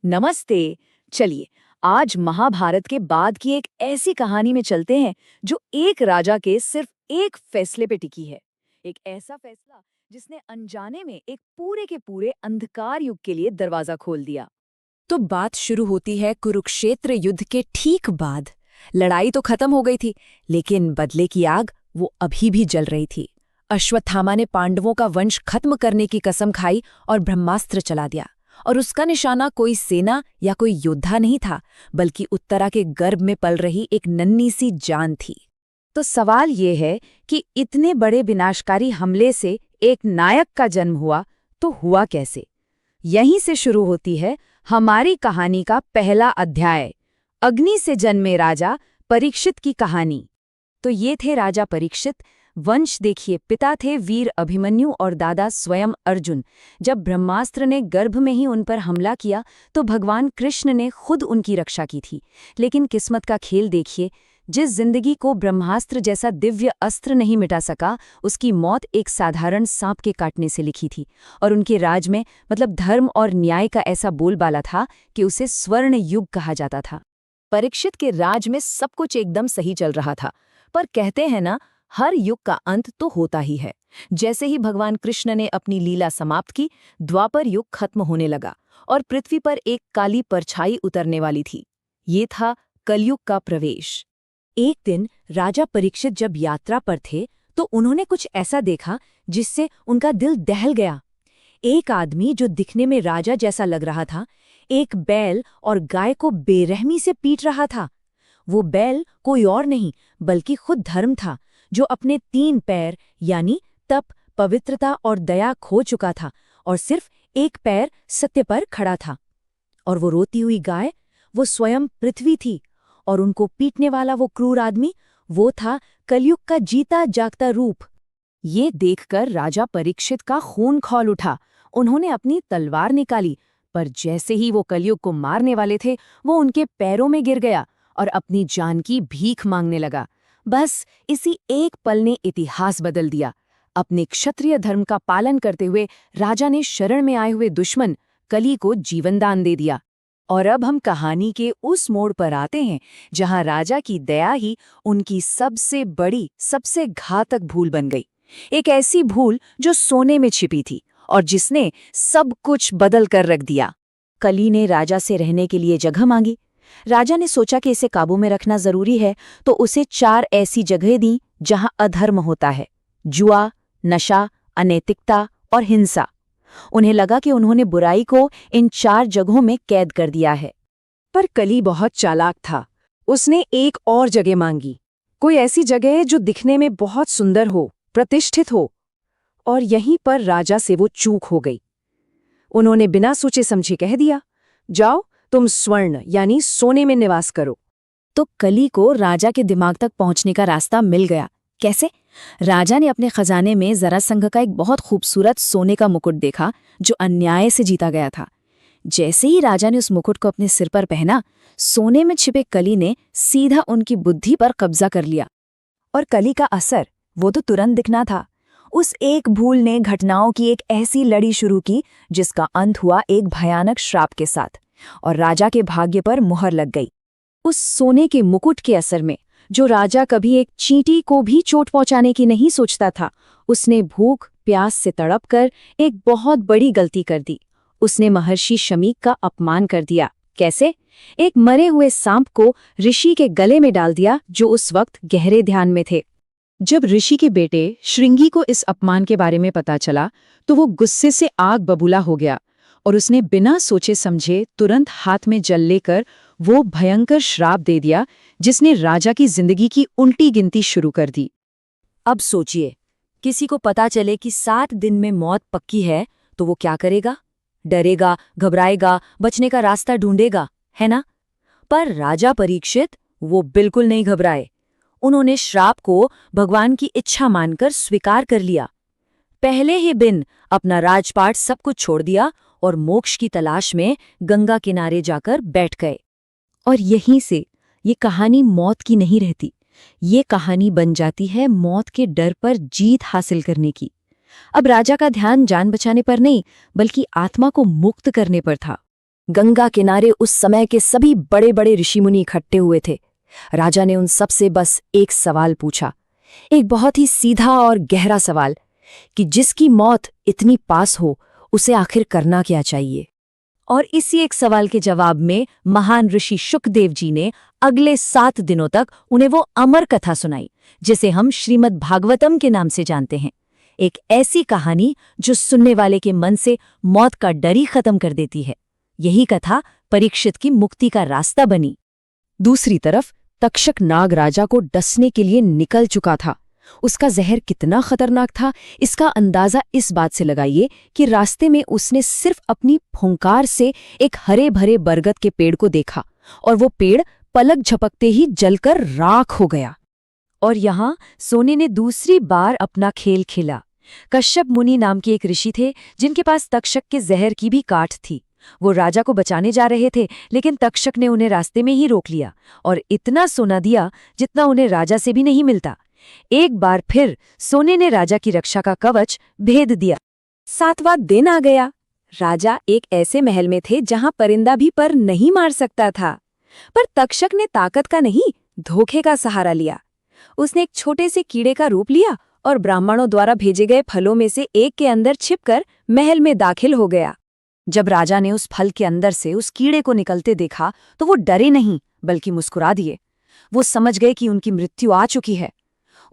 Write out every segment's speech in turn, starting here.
नमस्ते। चलिए, आज महाभारत के बाद की एक ऐसी कहानी में चलते हैं जो एक राजा के सिर्फ एक फैसले पे टिकी है। एक ऐसा फैसला जिसने अनजाने में एक पूरे के पूरे अंधकार युग के लिए दरवाजा खोल दिया। तो बात शुरू होती है कुरुक्षेत्र युद्ध के ठीक बाद। लड़ाई तो खत्म हो गई थी, लेकिन बदले की आग वो अभी भी जल रही थी। अश्वत्थामा ने पांडवों का वंश खत्म करने की कसम खाई और ब्रह्मास्त्र चला दिया। और उसका निशाना कोई सेना या कोई योद्धा नहीं था, बल्कि उत्तरा के गर्भ में पल रही एक नन्ही सी जान थी। तो सवाल ये है कि इतने बड़े विनाशकारी हमले से एक नायक का जन्म हुआ, तो हुआ कैसे? यहीं से शुरू होती है हमारी कहानी का पहला अध्याय, अग्नि से जन्मे राजा परीक्षित की कहानी। तो ये थे राजा परीक्षित। वंश देखिए, पिता थे वीर अभिमन्यु और दादा स्वयं अर्जुन। जब ब्रह्मास्त्र ने गर्भ में ही उन पर हमला किया तो भगवान कृष्ण ने खुद उनकी रक्षा की थी। लेकिन किस्मत का खेल देखिए, जिस जिंदगी को ब्रह्मास्त्र जैसा दिव्य अस्त्र नहीं मिटा सका, उसकी मौत एक साधारण सांप के काटने से लिखी थी। और उनके राज में धर्म और न्याय का ऐसा बोलबाला था कि उसे स्वर्ण युग कहा जाता था। परीक्षित के राज में सब कुछ एकदम सही चल रहा था, पर कहते हैं ना, हर युग का अंत तो होता ही है। जैसे ही भगवान कृष्ण ने अपनी लीला समाप्त की, द्वापर युग खत्म होने लगा और पृथ्वी पर एक काली परछाई उतरने वाली थी। ये था कलयुग का प्रवेश। एक दिन राजा परीक्षित जब यात्रा पर थे तो उन्होंने कुछ ऐसा देखा जिससे उनका दिल दहल गया। एक आदमी जो दिखने में राजा जैसा लग रहा था, एक बैल और गाय को बेरहमी से पीट रहा था। वो बैल कोई और नहीं बल्कि खुद धर्म था, जो अपने 3 पैर यानी तप, पवित्रता और दया खो चुका था और सिर्फ एक पैर सत्य पर खड़ा था। और वो रोती हुई गाय, वो स्वयं पृथ्वी थी। और उनको पीटने वाला वो क्रूर आदमी, वो था कलयुग का जीता जागता रूप। ये देखकर राजा परीक्षित का खून खौल उठा। उन्होंने अपनी तलवार निकाली, पर जैसे ही वो कलयुग को मारने वाले थे, वो उनके पैरों में गिर गया और अपनी जान की भीख मांगने लगा। बस इसी एक पल ने इतिहास बदल दिया। अपने क्षत्रिय धर्म का पालन करते हुए राजा ने शरण में आए हुए दुश्मन कली को जीवनदान दे दिया। और अब हम कहानी के उस मोड़ पर आते हैं जहां राजा की दया ही उनकी सबसे बड़ी, सबसे घातक भूल बन गई। एक ऐसी भूल जो सोने में छिपी थी और जिसने सब कुछ बदल कर रख दिया। कली ने राजा से रहने के लिए जगह मांगी। राजा ने सोचा कि इसे काबू में रखना जरूरी है, तो उसे 4 ऐसी जगह दी जहां अधर्म होता है: जुआ, नशा, अनैतिकता और हिंसा। उन्हें लगा कि उन्होंने बुराई को इन 4 जगहों में कैद कर दिया है। पर कली बहुत चालाक था। उसने एक और जगह मांगी, कोई ऐसी जगह जो दिखने में बहुत सुंदर हो, प्रतिष्ठित हो। और यहीं पर राजा से वो चूक हो गई। उन्होंने बिना सोचे समझे कह दिया, जाओ तुम स्वर्ण यानी सोने में निवास करो। तो कली को राजा के दिमाग तक पहुंचने का रास्ता मिल गया। कैसे? राजा ने अपने खजाने में जरासंध का एक बहुत खूबसूरत सोने का मुकुट देखा, जो अन्याय से जीता गया था। जैसे ही राजा ने उस मुकुट को अपने सिर पर पहना, सोने में छिपे कली ने सीधा उनकी बुद्धि पर कब्जा कर लिया। और कली का असर वो तो तुरंत दिखना था। उस एक भूल ने घटनाओं की एक ऐसी लड़ी शुरू की जिसका अंत हुआ एक भयानक श्राप के साथ, और राजा के भाग्य पर मुहर लग गई। उस सोने के मुकुट के असर में जो राजा कभी एक चींटी को भी चोट पहुंचाने की नहीं सोचता था, उसने भूख प्यास से तड़पकर एक बहुत बड़ी गलती कर दी। उसने महर्षि शमीक का अपमान कर दिया। कैसे? एक मरे हुए सांप को ऋषि के गले में डाल दिया, जो उस वक्त गहरे ध्यान में थे। जब ऋषि के बेटे श्रृंगी को इस अपमान के बारे में पता चला तो वो गुस्से से आग बबूला हो गया और उसने बिना सोचे समझे तुरंत हाथ में जल लेकर वो भयंकर श्राप दे दिया, जिसने राजा की जिंदगी की उल्टी गिनती शुरू कर दी। अब सोचिए, किसी को पता चले कि 7 दिन में मौत पक्की है, तो वो क्या करेगा? डरेगा, घबराएगा, बचने का रास्ता ढूंढेगा, है ना? पर राजा परीक्षित वो बिल्कुल नहीं घबराए। उन्होंने श्राप को भगवान की इच्छा मानकर स्वीकार कर लिया। पहले ही दिन अपना राजपाट सब कुछ छोड़ दिया और मोक्ष की तलाश में गंगा किनारे जाकर बैठ गए। और यहीं से ये कहानी मौत की नहीं रहती, ये कहानी बन जाती है मौत के डर पर जीत हासिल करने की। अब राजा का ध्यान जान बचाने पर नहीं, बल्कि आत्मा को मुक्त करने पर था। गंगा किनारे उस समय के सभी बड़े बड़े ऋषिमुनि इकट्ठे हुए थे। राजा ने उन सब से बस एक सवाल पूछा, एक बहुत ही सीधा और गहरा सवाल, कि जिसकी मौत इतनी पास हो उसे आखिर करना क्या चाहिए। और इसी एक सवाल के जवाब में महान ऋषि शुकदेव जी ने अगले 7 दिनों तक उन्हें वो अमर कथा सुनाई, जिसे हम श्रीमद् भागवतम के नाम से जानते हैं। एक ऐसी कहानी जो सुनने वाले के मन से मौत का डर ही खत्म कर देती है। यही कथा परीक्षित की मुक्ति का रास्ता बनी। दूसरी तरफ तक्षक नाग राजा को डसने के लिए निकल चुका था। उसका जहर कितना खतरनाक था, इसका अंदाजा इस बात से लगाइए कि रास्ते में उसने सिर्फ अपनी फुंकार से एक हरे भरे बरगद के पेड़ को देखा और वो पेड़ पलक झपकते ही जलकर राख हो गया। और यहाँ सोने ने दूसरी बार अपना खेल खेला। कश्यप मुनि नाम के एक ऋषि थे जिनके पास तक्षक के जहर की भी काठ थी। वो राजा को बचाने जा रहे थे, लेकिन तक्षक ने उन्हें रास्ते में ही रोक लिया और इतना सोना दिया जितना उन्हें राजा से भी नहीं मिलता। एक बार फिर सोने ने राजा की रक्षा का कवच भेद दिया। 7वां दिन आ गया। राजा एक ऐसे महल में थे जहां परिंदा भी पर नहीं मार सकता था। पर तक्षक ने ताकत का नहीं, धोखे का सहारा लिया। उसने एक छोटे से कीड़े का रूप लिया और ब्राह्मणों द्वारा भेजे गए फलों में से एक के अंदर छिपकर महल में दाखिल हो गया। जब राजा ने उस फल के अंदर से उस कीड़े को निकलते देखा तो वो डरे नहीं बल्कि मुस्कुरा दिए। वो समझ गए कि उनकी मृत्यु आ चुकी है।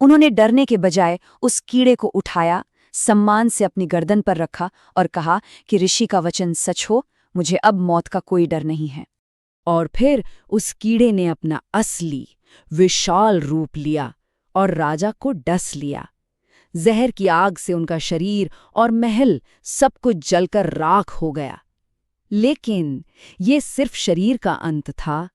उन्होंने डरने के बजाय उस कीड़े को उठाया, सम्मान से अपनी गर्दन पर रखा और कहा कि ऋषि का वचन सच हो, मुझे अब मौत का कोई डर नहीं है। और फिर उस कीड़े ने अपना असली विशाल रूप लिया और राजा को डस लिया। जहर की आग से उनका शरीर और महल सब कुछ जलकर राख हो गया। लेकिन ये सिर्फ शरीर का अंत था।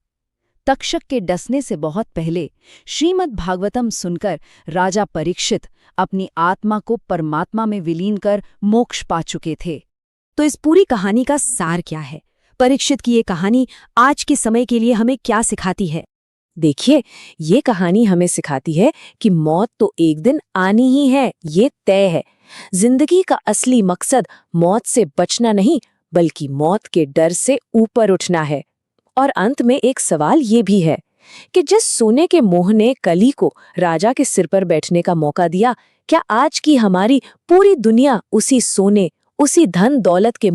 तक्षक के डसने से बहुत पहले श्रीमद् भागवतम सुनकर राजा परीक्षित अपनी आत्मा को परमात्मा में विलीन कर मोक्ष पा चुके थे। तो इस पूरी कहानी का सार क्या है? परीक्षित की ये कहानी आज के समय के लिए हमें क्या सिखाती है? देखिए, ये कहानी हमें सिखाती है कि मौत तो एक दिन आनी ही है, ये तय है। जिंदगी का असली मकसद मौत से बचना नहीं, बल्कि मौत के डर से ऊपर उठना है। और अंत में एक सवाल ये भी है कि जिस सोने के मोह ने कली को राजा के सिर पर बैठने का मौका दिया, क्या आज की हमारी पूरी दुनिया उसी सोने, उसी धन दौलत के